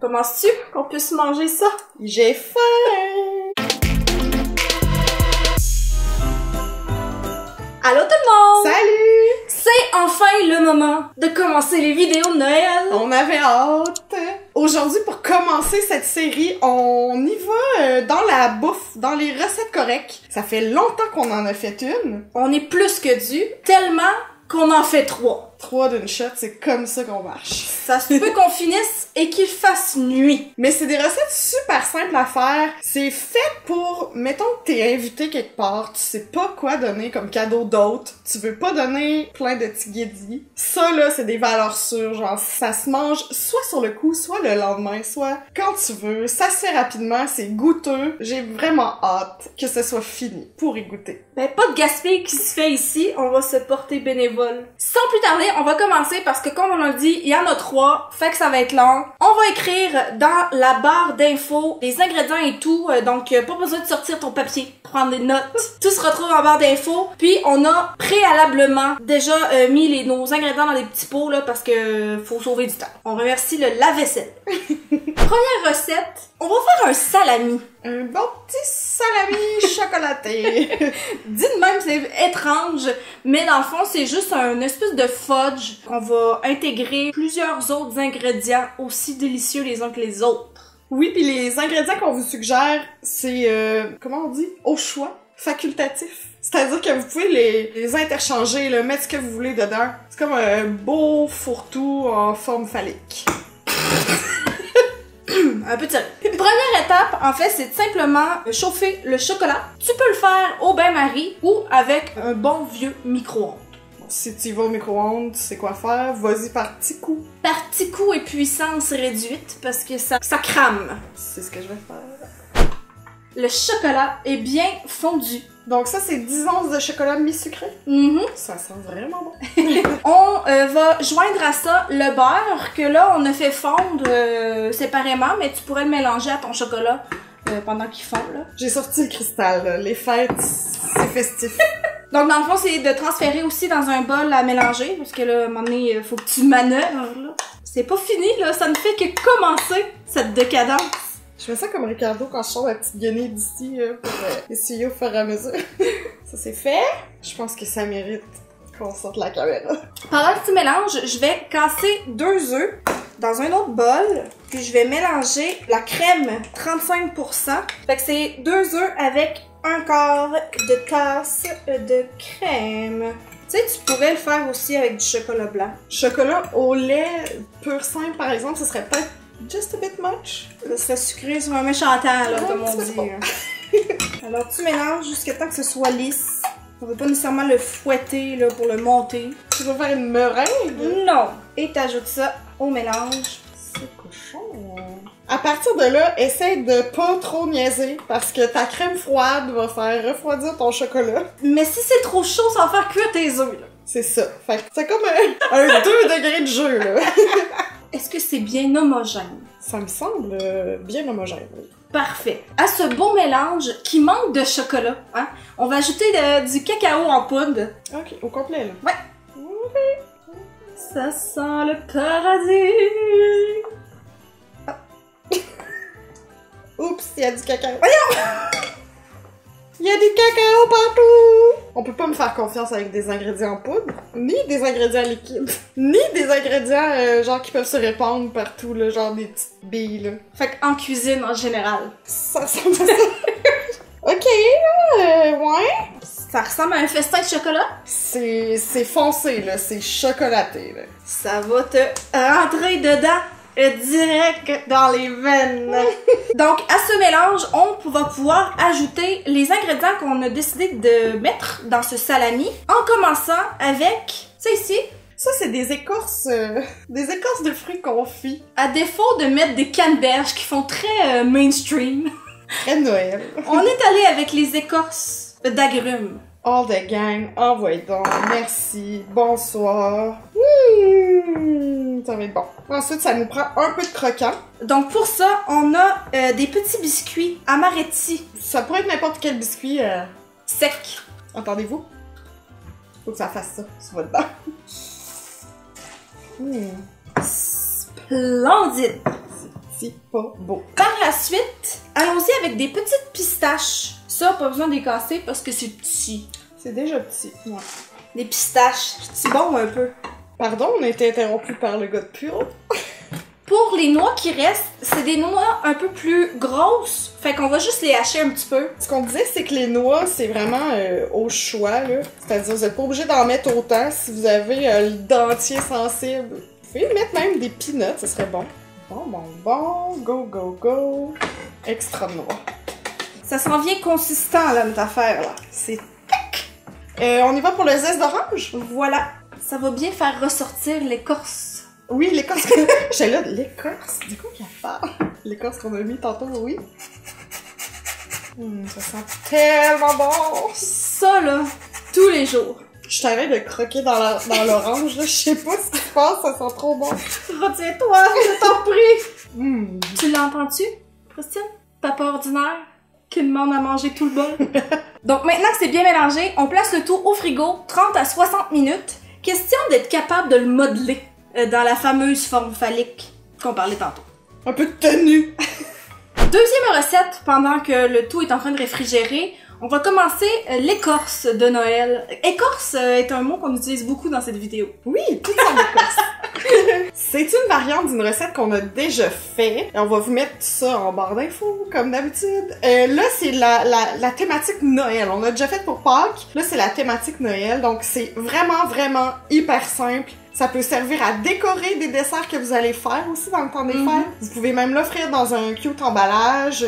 commence-tu qu'on puisse manger ça? J'ai faim! Allô tout le monde! Salut! C'est enfin le moment de commencer les vidéos de Noël! On avait hâte! Aujourd'hui, pour commencer cette série, on y va dans la bouffe, dans les recettes correctes. Ça fait longtemps qu'on en a fait une. On est plus que dû, tellement qu'on en fait 3. 3 d'une shot, c'est comme ça qu'on marche. Ça se peut qu'on finisse et qu'il fasse nuit. Mais c'est des recettes super simples à faire. C'est fait pour, mettons que t'es invité quelque part, tu sais pas quoi donner comme cadeau d'autre, tu veux pas donner plein de petits guédis. Ça là, c'est des valeurs sûres, genre ça se mange soit sur le coup, soit le lendemain, soit quand tu veux. Ça se fait rapidement, c'est goûteux. J'ai vraiment hâte que ce soit fini pour y goûter. Ben, pas de gaspillage qui se fait ici, on va se porter bénévole. Sans plus tarder, on va commencer parce que comme on a dit, il y en a 3, fait que ça va être long. On va écrire dans la barre d'infos les ingrédients et tout, donc pas besoin de sortir ton papier, prendre des notes. Tout se retrouve en barre d'infos. Puis on a préalablement déjà mis nos ingrédients dans des petits pots là parce que faut sauver du temps. On remercie le lave-vaisselle. Première recette, on va faire un salami. Un bon petit salami chocolaté. Dit de même, c'est étrange, mais dans le fond, c'est juste un espèce de fudge qu'on va intégrer plusieurs autres ingrédients aussi délicieux les uns que les autres. Oui, puis les ingrédients qu'on vous suggère, c'est, comment on dit? Au choix, facultatif. C'est-à-dire que vous pouvez les interchanger, là, mettre ce que vous voulez dedans. C'est comme un beau fourre-tout en forme phallique. Un peu de sérieux. Première étape, en fait, c'est simplement chauffer le chocolat. Tu peux le faire au bain-marie ou avec un bon vieux micro-ondes. Si tu y vas au micro-ondes, tu sais quoi faire, vas-y par petits coups. Par petits coups et puissance réduite, parce que ça crame. C'est ce que je vais faire. Le chocolat est bien fondu. Donc ça, c'est 10 onces de chocolat mi-sucré. Ça sent vraiment bon. On va joindre à ça le beurre, que là, on a fait fondre séparément, mais tu pourrais le mélanger à ton chocolat pendant qu'il fond, là. J'ai sorti le cristal, là. Les fêtes, c'est festif. Donc, dans le fond, c'est de transférer aussi dans un bol à mélanger, parce que là, à un moment donné, faut que tu manœuvres, là. C'est pas fini, là. Ça ne fait que commencer, cette décadence. Je fais ça comme Ricardo quand je sors la petite guenille d'ici pour essayer au fur et à mesure. Ça c'est fait. Je pense que ça mérite qu'on sorte la caméra. Pendant que tu mélanges, je vais casser 2 œufs dans un autre bol, puis je vais mélanger la crème 35%. Fait que c'est 2 œufs avec 1/4 de tasse de crème. Tu sais, tu pourrais le faire aussi avec du chocolat blanc. Chocolat au lait pur simple, par exemple, ce serait peut-être just a bit much. Ça serait sucré sur un méchant temps, là, comme on dit. Alors, tu mélanges jusqu'à temps que ce soit lisse. On veut pas nécessairement le fouetter, là, pour le monter. Tu vas faire une meringue? Non! Et t'ajoutes ça au mélange. C'est cochon. À partir de là, essaye de pas trop niaiser, parce que ta crème froide va faire refroidir ton chocolat. Mais si c'est trop chaud, ça va faire cuire tes œufs, là. C'est ça. Fait que c'est comme un 2 degrés de jeu, là. Est-ce que c'est bien homogène? Ça me semble bien homogène, oui. Parfait. À ce beau mélange qui manque de chocolat, hein, on va ajouter du cacao en poudre. Ok, au complet, là. Ouais. Okay. Ça sent le paradis. Oups, il y a du cacao. Voyons! Il y a du cacao partout! On peut pas me faire confiance avec des ingrédients en poudre, ni des ingrédients liquides, ni des ingrédients genre qui peuvent se répandre partout, là, genre des petites billes, là. Fait qu'en cuisine, en général. Ça ressemble à ça. Ok, ouais. Ça ressemble à un festin de chocolat? C'est foncé, là, c'est chocolaté, là. Ça va te rentrer dedans. Direct dans les veines. Donc, à ce mélange, on va pouvoir ajouter les ingrédients qu'on a décidé de mettre dans ce salami, en commençant avec, ça ici. Ça, c'est des écorces de fruits confits. À défaut de mettre des canneberges qui font très mainstream, Très Noël. on est allé avec les écorces d'agrumes. All the gang, envoyez donc, merci, bonsoir. Ça va être bon. Ensuite, ça nous prend un peu de croquant. Donc pour ça, on a des petits biscuits amaretti. Ça pourrait être n'importe quel biscuit Sec. Entendez-vous? Faut que ça fasse ça sur votre dent. Splendide. C'est pas beau. Par la suite, allons-y avec des petites pistaches. Ça, pas besoin de les casser parce que c'est petit. C'est déjà petit. Ouais. Des pistaches, c'est bon un peu. Pardon, on a été interrompu par le gars de Puro. Pour les noix qui restent, c'est des noix un peu plus grosses. Fait qu'on va juste les hacher un petit peu. Ce qu'on disait, c'est que les noix, c'est vraiment au choix, là. C'est-à-dire, vous n'êtes pas obligé d'en mettre autant si vous avez le dentier sensible. Vous pouvez mettre même des peanuts, ce serait bon. Bon, go, go, go. Extra noix. Ça s'en vient consistant, là, notre affaire, là. C'est tac! On y va pour le zeste d'orange? Voilà. Ça va bien faire ressortir l'écorce. Oui, l'écorce. J'ai là, l'écorce? Du coup, qu'il y a pas. L'écorce qu'on a mis tantôt, oui. Ça sent tellement bon! Ça, là, tous les jours. Je t'arrête de croquer dans l'orange, là. Je sais pas ce qui se passe, ça sent trop bon. Retiens-toi, je t'en prie! Tu l'entends-tu, Christine? Papa ordinaire qui demande à manger tout le bol. Donc maintenant que c'est bien mélangé, on place le tout au frigo 30 à 60 minutes. Question d'être capable de le modeler dans la fameuse forme phallique qu'on parlait tantôt. Un peu de tenue! Deuxième recette, pendant que le tout est en train de réfrigérer, on va commencer l'écorce de Noël. Écorce est un mot qu'on utilise beaucoup dans cette vidéo. Oui, tout ça d'écorce. C'est une variante d'une recette qu'on a déjà fait. Et on va vous mettre ça en barre d'infos, comme d'habitude. Là, c'est la thématique Noël. On a déjà fait pour Pâques. Là, c'est la thématique Noël. Donc, c'est vraiment, vraiment hyper simple. Ça peut servir à décorer des desserts que vous allez faire aussi dans le temps des fêtes. Vous pouvez même l'offrir dans un cute emballage.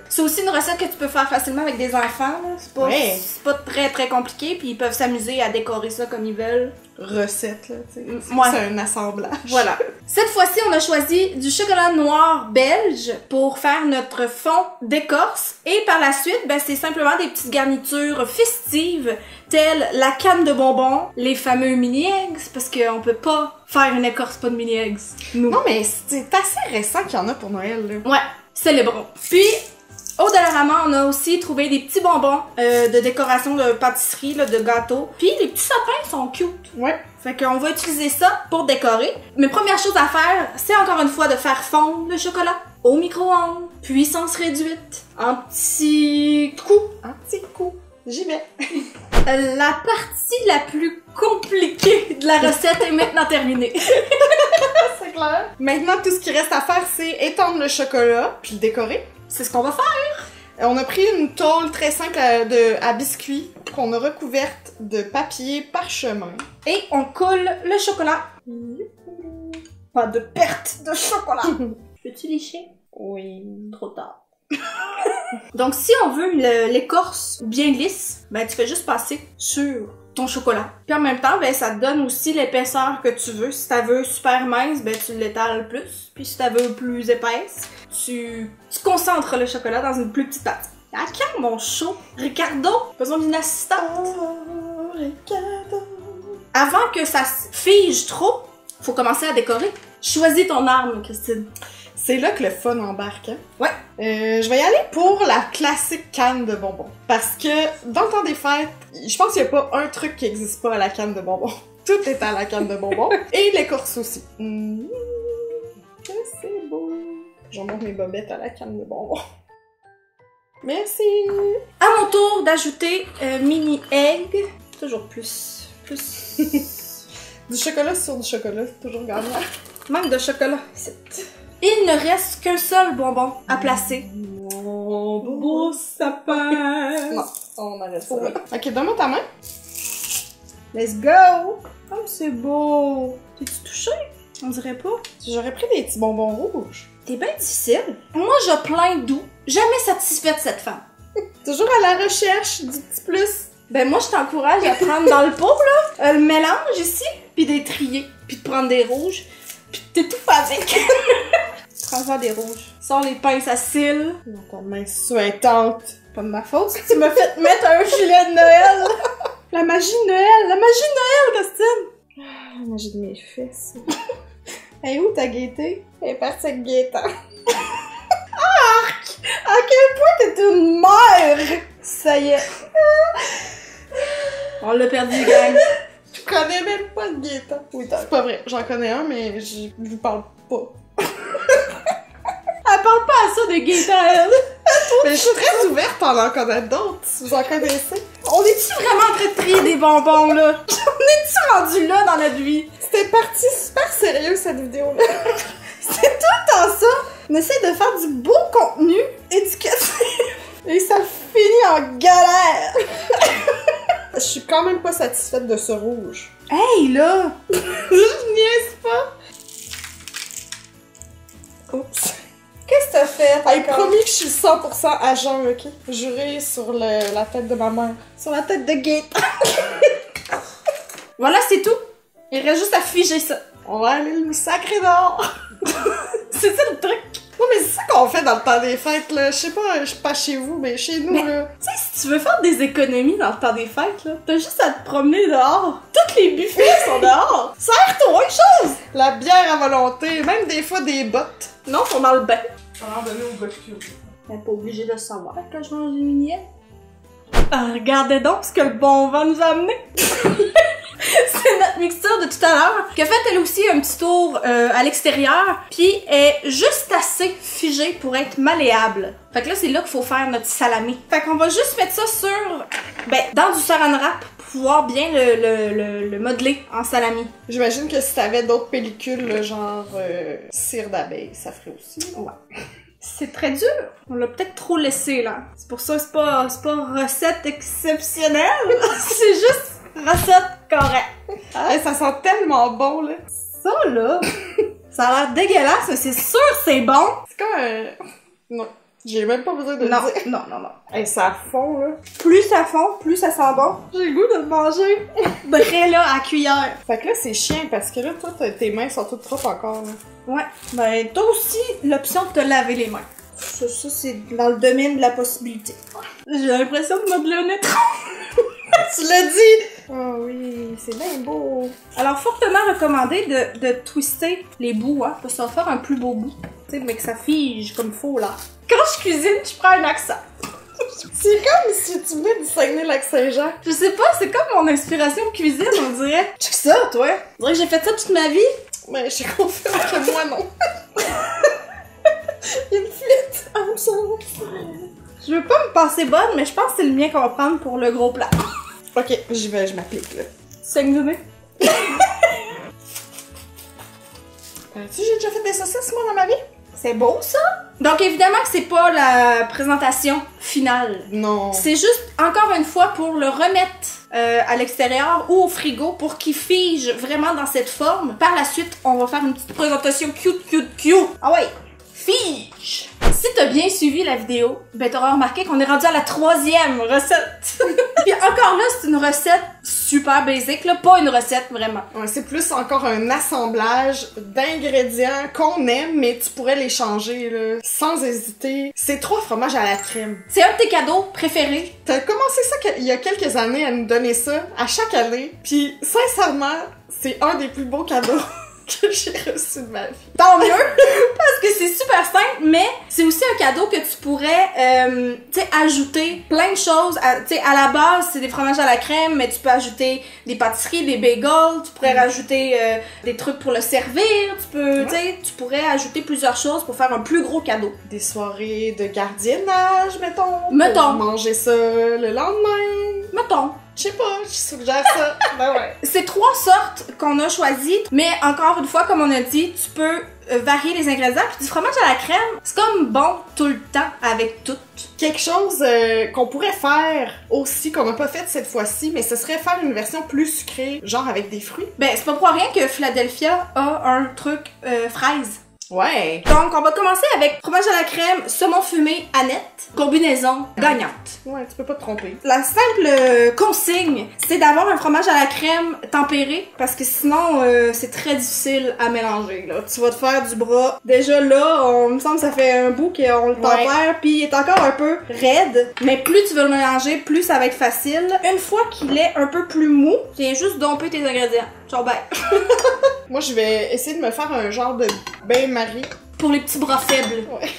C'est aussi une recette que tu peux faire facilement avec des enfants. C'est pas très très compliqué, puis ils peuvent s'amuser à décorer ça comme ils veulent. Recette, là, tu sais. Ouais. C'est un assemblage. Voilà. Cette fois-ci, on a choisi du chocolat noir belge pour faire notre fond d'écorce. Et par la suite, ben, c'est simplement des petites garnitures festives, telles la canne de bonbons, les fameux mini-eggs, parce qu'on peut pas faire une écorce pas de mini-eggs. Nous. Non, mais c'est assez récent qu'il y en a pour Noël, là. Ouais, célébrons. Puis, au Dollarama, on a aussi trouvé des petits bonbons de décoration de pâtisserie, là, de gâteaux. Puis les petits sapins sont cute. Ouais. Fait qu'on va utiliser ça pour décorer. Mais première chose à faire, c'est encore une fois de faire fondre le chocolat au micro-ondes, puissance réduite, en petits coups. Un petit coup. J'y vais. La partie la plus compliquée de la recette est maintenant terminée. C'est clair. Maintenant, tout ce qui reste à faire, c'est étendre le chocolat, puis le décorer. C'est ce qu'on va faire. On a pris une tôle très simple à biscuits qu'on a recouverte de papier parchemin. Et on coule le chocolat. Pas de perte de chocolat. Peux-tu licher? Oui. Trop tard. Donc si on veut l'écorce bien lisse, ben tu fais juste passer sur ton chocolat. Puis en même temps, ben ça te donne aussi l'épaisseur que tu veux. Si tu veux super mince, ben tu l'étales plus. Puis si tu veux plus épaisse, tu concentres le chocolat dans une plus petite pâte. À quand mon chaud? Ricardo, besoin d'une assistante. Oh, Ricardo. Avant que ça se fige trop, faut commencer à décorer. Choisis ton arme, Christine. C'est là que le fun embarque, hein? Ouais. Je vais y aller pour la classique canne de bonbons. Parce que dans le temps des fêtes, je pense qu'il n'y a pas un truc qui n'existe pas à la canne de bonbons. Tout est à la canne de bonbons. Et l'écorce aussi. C'est beau. J'en montre mes bobettes à la canne de bonbons. Merci. À mon tour d'ajouter mini egg. Toujours plus. Du chocolat sur du chocolat, c'est toujours gagnant. Manque de chocolat, c'est... Il ne reste qu'un seul bonbon à placer. Mon beau sapin. Non, on arrête ça. Oui. Ok, donne-moi ta main. Let's go! Oh, c'est beau! T'es-tu touché? On dirait pas. J'aurais pris des petits bonbons rouges. T'es bien difficile. Moi, je plains d'où. Jamais satisfaite cette femme. Toujours à la recherche du petit plus. Ben moi, je t'encourage à prendre dans le pot, là, le mélange ici, puis des trier, puis de prendre des rouges, puis de t'étouffer avec. Prends-en des rouges. Sors les pinces à cils. Dans ta main suintante. Pas de ma faute, tu m'as fait mettre un gilet de Noël. La magie de Noël! La magie de Noël, Christine! La magie de mes fesses. Hey, où ta gaieté? Elle est partie avec Gaëtan. Arc! À quel point t'es une mère! Ça y est. On l'a perdu, gang. Je connais même pas de Gaëtan. Oui, c'est pas vrai. J'en connais un, mais je vous parle pas. parle pas à ça de Gaëtan. Mais je suis très ouverte à en connaître d'autres, si vous en connaissez. On est-tu vraiment en train de trier des bonbons, là? On est-tu rendu là dans notre vie? C'était parti super sérieux, cette vidéo-là. C'est tout le temps ça! On essaie de faire du beau contenu éducatif. Et ça finit en galère! Je suis quand même pas satisfaite de ce rouge. Hey, là! Je niaise pas! Oups. Qu'est-ce que t'as fait? Hey, promis que je suis 100% à jeun, ok? Juré sur la tête de ma mère. Sur la tête de Gaëtan. Voilà, c'est tout. Il reste juste à figer ça. On va aller le sacrer dehors! C'est ça le truc. Non, mais c'est ça qu'on fait dans le temps des fêtes, là. Je sais pas, je suis pas chez vous, mais chez nous, là. Tu sais, si tu veux faire des économies dans le temps des fêtes, là, t'as juste à te promener dehors. Toutes les buffets sont dehors. Sers-toi une chose! La bière à volonté, même des fois des bottes. Non, sont dans le bain. On va en donner au gars de cul. T'es pas obligé de le savoir quand je mange des minières. Ah, regardez donc ce que le bon vent nous a amené. C'est notre mixture de tout à l'heure qui a fait elle aussi un petit tour à l'extérieur puis est juste assez figée pour être malléable. Fait que là c'est là qu'il faut faire notre salamé. Fait qu'on va juste mettre ça sur dans du saran wrap pour pouvoir bien le modeler en salami. J'imagine que si t'avais d'autres pellicules, là, genre cire d'abeille, ça ferait aussi. Ouais. C'est très dur. On l'a peut-être trop laissé là. C'est pour ça que c'est pas recette exceptionnelle. C'est juste recette correcte. Hey, ça sent tellement bon, là. Ça, là, ça a l'air dégueulasse, mais c'est sûr c'est bon. C'est comme un... Non, j'ai même pas besoin de Non, le dire. non, non, non. Hey, ça fond, là. Plus ça fond, plus ça sent bon. J'ai le goût de le manger. Prêt, là, à cuillère. Fait que là, c'est chiant, parce que là, toi, tes mains sont toutes trop encore, là. Ouais. Ben, t'as aussi l'option de te laver les mains. Ça c'est dans le domaine de la possibilité. J'ai l'impression de modeler un étron. Tu l'as dit! Oh oui, c'est bien beau. Alors, fortement recommandé de twister les bouts, hein, parce que ça va faire un plus beau bout. Tu sais, mais que ça fige comme faut, là. Quand je cuisine, je prends un accent. C'est comme si tu venais du Saguenay-Lac-Saint-Jean. Je sais pas, c'est comme mon inspiration de cuisine, on dirait. Check ça, toi! On dirait que j'ai fait ça toute ma vie. Mais je confirme que moi, non. Il y a une fuite. I'm sorry. Je veux pas me passer bonne, mais je pense que c'est le mien qu'on va prendre pour le gros plat. Ok, j'y vais, je m'applique, là. 5 minutes. Tu j'ai déjà fait des saucisses, moi, dans ma vie? C'est beau, ça? Donc, évidemment que c'est pas la présentation finale. Non. C'est juste, encore une fois, pour le remettre à l'extérieur ou au frigo pour qu'il fige vraiment dans cette forme. Par la suite, on va faire une petite présentation cute. Ah ouais! Fige! Si t'as bien suivi la vidéo, ben t'auras remarqué qu'on est rendu à la 3e recette. Puis encore là, c'est une recette super basique, là, pas une recette vraiment. Ouais, c'est plus encore un assemblage d'ingrédients qu'on aime, mais tu pourrais les changer, là, sans hésiter. C'est 3 fromages à la crème. C'est un de tes cadeaux préférés. T'as commencé ça il y a quelques années à nous donner ça, à chaque année, puis sincèrement, c'est un des plus beaux cadeaux que j'ai reçu de ma vie. Tant mieux! Parce que c'est super simple, mais c'est aussi un cadeau que tu pourrais, tu sais, ajouter plein de choses. Tu sais, à la base, c'est des fromages à la crème, mais tu peux ajouter des pâtisseries, des bagels, tu pourrais rajouter des trucs pour le servir, tu peux, tu sais, tu pourrais ajouter plusieurs choses pour faire un plus gros cadeau. Des soirées de gardiennage, mettons. Mettons. Pour manger ça le lendemain. Mettons. Je sais pas, je suggère ça. Ben ouais. C'est 3 sortes qu'on a choisies, mais encore une fois, comme on a dit, tu peux varier les ingrédients. Puis du fromage à la crème, c'est comme bon tout le temps avec tout. Quelque chose qu'on pourrait faire aussi, qu'on n'a pas fait cette fois-ci, mais ce serait faire une version plus sucrée, genre avec des fruits. Ben, c'est pas pour rien que Philadelphia a un truc fraise. Ouais. Donc, on va commencer avec fromage à la crème, saumon fumé, Annette, combinaison gagnante. Ouais, tu peux pas te tromper. La simple consigne, c'est d'avoir un fromage à la crème tempéré, parce que sinon, c'est très difficile à mélanger, là. Tu vas te faire du bras. Déjà là, il me semble que ça fait un bout qu'on le tempère, puis il est encore un peu raide, mais plus tu veux le mélanger, plus ça va être facile. Une fois qu'il est un peu plus mou, tu viens juste domper tes ingrédients. Genre ben. Moi, je vais essayer de me faire un genre de bain-marie. Pour les petits bras faibles. Ouais.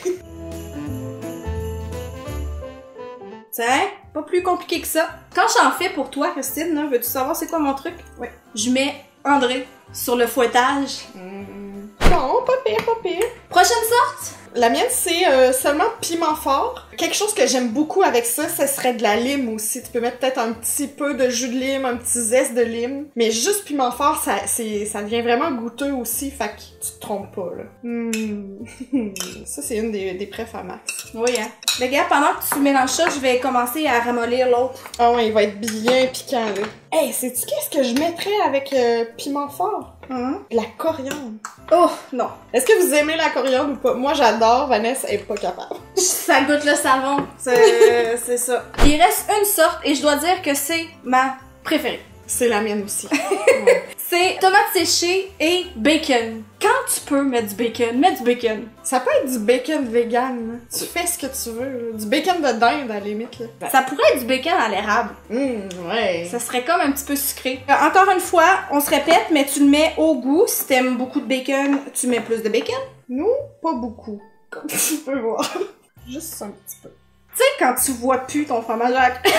Tiens, pas plus compliqué que ça. Quand j'en fais pour toi, Christine, hein, veux-tu savoir c'est quoi mon truc? Ouais. Je mets André sur le fouettage. Bon, pas pire, pas pire. Prochaine sorte, La mienne, c'est seulement piment fort. Quelque chose que j'aime beaucoup avec ça, ce serait de la lime aussi. Tu peux mettre peut-être un petit peu de jus de lime, un petit zeste de lime. Mais juste piment fort, ça devient vraiment goûteux aussi, fait que tu te trompes pas, là. Ça, c'est une des préf à Max. Oui, hein. Les gars, pendant que tu mélanges ça, je vais commencer à ramollir l'autre. Ah ouais, il va être bien piquant, là. Hey, sais-tu qu'est-ce que je mettrais avec piment fort? De la coriandre. Oh, non. Est-ce que vous aimez la coriandre ou pas? Moi, j'adore. Vanessa est pas capable. Ça goûte le savon. C'est ça. Il reste une sorte et je dois dire que c'est ma préférée. C'est la mienne aussi. Ouais. C'est tomates séchées et bacon. Quand tu peux mettre du bacon, mets du bacon. Ça peut être du bacon vegan, là. Tu fais ce que tu veux, là. Du bacon de dinde, à la limite, là. Ça pourrait être du bacon à l'érable. Ouais. Ça serait comme un petit peu sucré. Encore une fois, on se répète, mais tu le mets au goût. Si t'aimes beaucoup de bacon, tu mets plus de bacon. Nous, pas beaucoup. Comme tu peux voir. Juste un petit peu. Tu sais, quand tu vois plus ton fromage à la crème.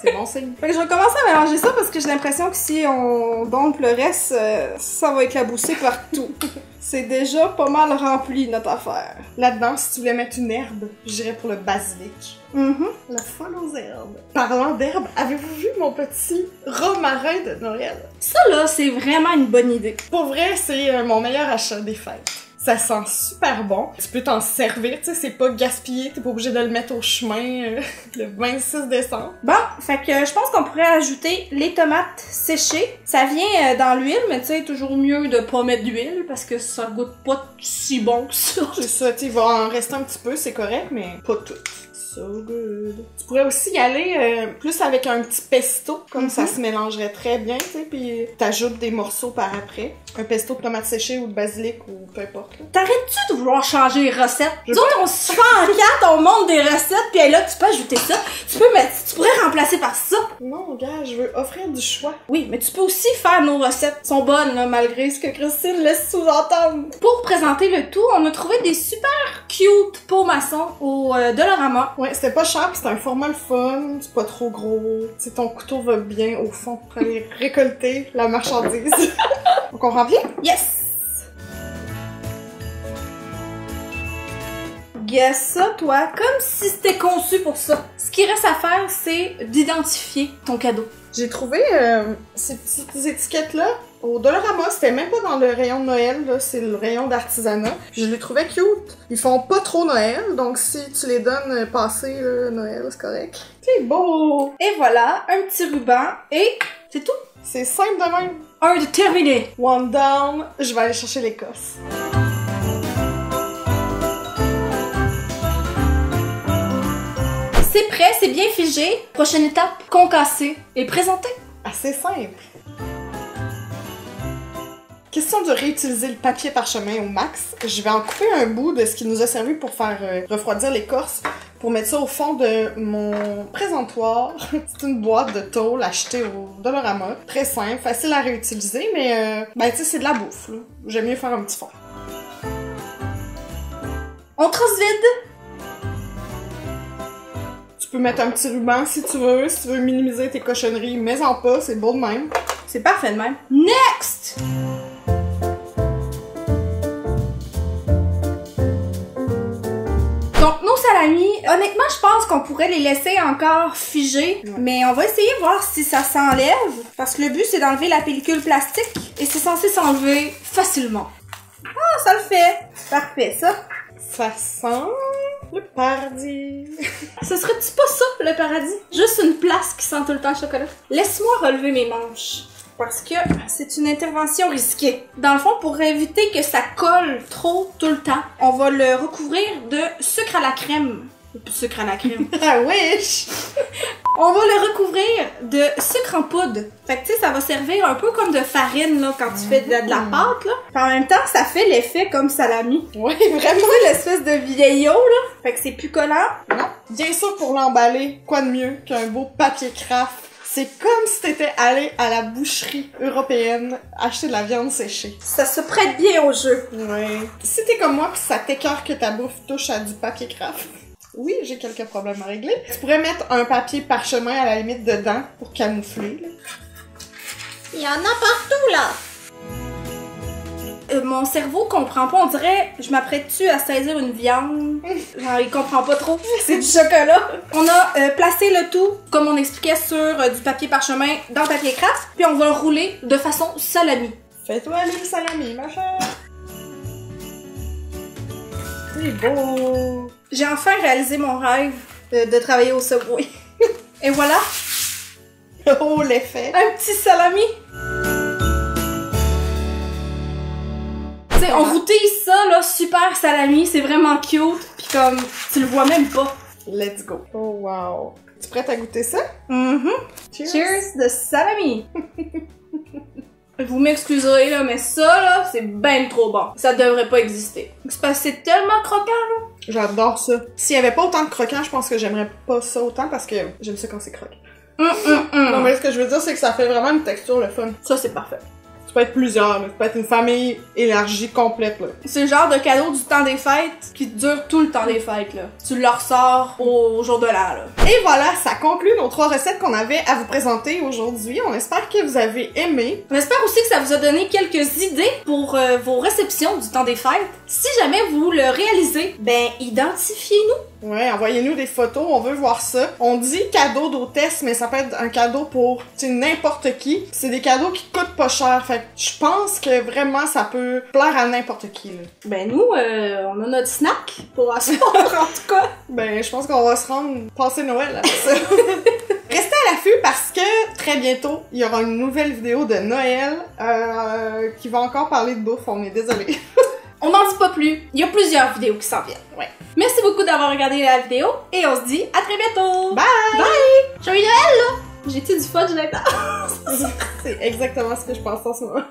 C'est bon signe. Fait que je vais commencer à mélanger ça parce que j'ai l'impression que si on dompe le reste, ça va éclabousser partout. C'est déjà pas mal rempli, notre affaire. Là-dedans, si tu voulais mettre une herbe, j'irais pour le basilic. La folle aux herbes. Parlant d'herbes, avez-vous vu mon petit romarin de Noël? Ça, là, c'est vraiment une bonne idée. Pour vrai, c'est mon meilleur achat des fêtes. Ça sent super bon. Tu peux t'en servir, tu sais, c'est pas gaspillé, t'es pas obligé de le mettre au chemin le 26 décembre. Bon, fait que je pense qu'on pourrait ajouter les tomates séchées. Ça vient dans l'huile, mais tu sais, toujours mieux de pas mettre d'huile parce que ça goûte pas si bon que ça. C'est ça, tu sais, il va en rester un petit peu, c'est correct, mais pas tout. So good. Tu pourrais aussi y aller plus avec un petit pesto, comme ça se mélangerait très bien, tu sais, puis t'ajoutes des morceaux par après. Un pesto de tomates séchées ou de basilic ou peu importe. T'arrêtes-tu de vouloir changer les recettes? Nous autres, on se fait en quatre, on monte des recettes, puis là, tu peux ajouter ça. Tu pourrais remplacer par ça. Non, gars, je veux offrir du choix. Oui, mais tu peux aussi faire nos recettes. Elles sont bonnes, là, malgré ce que Christine laisse sous-entendre. Pour présenter le tout, on a trouvé des super cute pots maçons au Dollarama. Ouais, c'était pas cher, pis c'était un format le fun, c'est pas trop gros. Tu sais, ton couteau va bien au fond pour aller récolter la marchandise. Donc on revient? Yes! Guess ça, toi, comme si c'était conçu pour ça. Ce qui reste à faire, c'est d'identifier ton cadeau. J'ai trouvé ces petites étiquettes-là au Dollarama. C'était même pas dans le rayon de Noël, là, c'est le rayon d'artisanat. Je les trouvais cute. Ils font pas trop Noël, donc si tu les donnes passé Noël, c'est correct. C'est beau! Et voilà, un petit ruban, et c'est tout. C'est simple de même. Un de terminé. One down, je vais aller chercher l'Écosse. C'est prêt, c'est bien figé. Prochaine étape, concasser et présenter. Assez simple. Question de réutiliser le papier parchemin au max. Je vais en couper un bout de ce qui nous a servi pour faire refroidir l'écorce, pour mettre ça au fond de mon présentoir. C'est une boîte de tôle achetée au Dollarama. Très simple, facile à réutiliser, mais ben tu sais, c'est de la bouffe, là. J'aime mieux faire un petit fond. On transvide. Tu peux mettre un petit ruban si tu veux minimiser tes cochonneries, mets-en pas, c'est beau de même. C'est parfait de même. Next! Donc, nos salamis, honnêtement, je pense qu'on pourrait les laisser encore figer, mais on va essayer de voir si ça s'enlève, parce que le but, c'est d'enlever la pellicule plastique, et c'est censé s'enlever facilement. Ah, ça le fait! Parfait, ça. Ça sent le paradis. Ce serait-tu pas ça, le paradis? Juste une place qui sent tout le temps le chocolat. Laisse-moi relever mes manches. Parce que c'est une intervention risquée. Dans le fond, pour éviter que ça colle trop tout le temps, on va le recouvrir de sucre à la crème. Sucre à la crème. Ah wesh! On va le recouvrir de sucre en poudre. Fait que tu sais, ça va servir un peu comme de farine là quand tu fais de la pâte là. Puis en même temps, ça fait l'effet comme salami. Oui, Tu vraiment. sais, l'espèce de vieillot là. Fait que c'est plus collant. Non. Bien sûr, pour l'emballer, quoi de mieux qu'un beau papier craft? C'est comme si t'étais allé à la boucherie européenne acheter de la viande séchée. Ça se prête bien au jeu. Ouais. Si t'es comme moi pis ça t'écœure que ta bouffe touche à du papier craft. Oui, j'ai quelques problèmes à régler. Tu pourrais mettre un papier parchemin à la limite dedans pour camoufler, là. Il y en a partout là. mon cerveau comprend pas. On dirait, je m'apprête-tu à saisir une viande? Genre, il comprend pas trop. C'est du chocolat. On a placé le tout, comme on expliquait, sur du papier parchemin dans le papier craft. Puis on va le rouler de façon salami. Fais-toi aller le salami, ma chère. C'est beau. J'ai enfin réalisé mon rêve de travailler au Subway. Et voilà, Oh, l'effet. un petit salami. Tu sais, on vous tease ça, là, super salami, c'est vraiment cute. Puis comme, tu le vois même pas. Let's go. Oh, wow. Tu prête à goûter ça? Cheers. Cheers de salami. Vous m'excuserez, là, mais ça, là, c'est ben trop bon. Ça devrait pas exister. C'est parce que c'est tellement croquant, là. J'adore ça. S'il y avait pas autant de croquants, je pense que j'aimerais pas ça autant parce que j'aime ça quand c'est croquant. Non, mais ce que je veux dire, c'est que ça fait vraiment une texture le fun. Ça, c'est parfait. Tu peux être plusieurs, mais tu peux être une famille élargie complète, là. C'est le genre de cadeau du temps des fêtes qui dure tout le temps des fêtes, là. Tu le ressors au jour de l'an, là. Et voilà, ça conclut nos 3 recettes qu'on avait à vous présenter aujourd'hui. On espère que vous avez aimé. On espère aussi que ça vous a donné quelques idées pour vos réceptions du temps des fêtes. Si jamais vous le réalisez, ben, identifiez-nous. Ouais, envoyez-nous des photos, on veut voir ça. On dit cadeau d'hôtesse, mais ça peut être un cadeau pour, tu sais, n'importe qui. C'est des cadeaux qui coûtent pas cher, fait que je pense que vraiment ça peut plaire à n'importe qui, là. Ben, nous, on a notre snack pour asseoir, en tout cas. Ben, je pense qu'on va se rendre passer Noël avec ça. Restez à l'affût parce que très bientôt, il y aura une nouvelle vidéo de Noël qui va encore parler de bouffe, on est désolé. On n'en dit pas plus. Il y a plusieurs vidéos qui s'en viennent. Ouais. Merci beaucoup d'avoir regardé la vidéo et on se dit à très bientôt. Bye! Joyeux Noël, là! J'ai-tu du fun, je l'adore. C'est exactement ce que je pense en ce moment.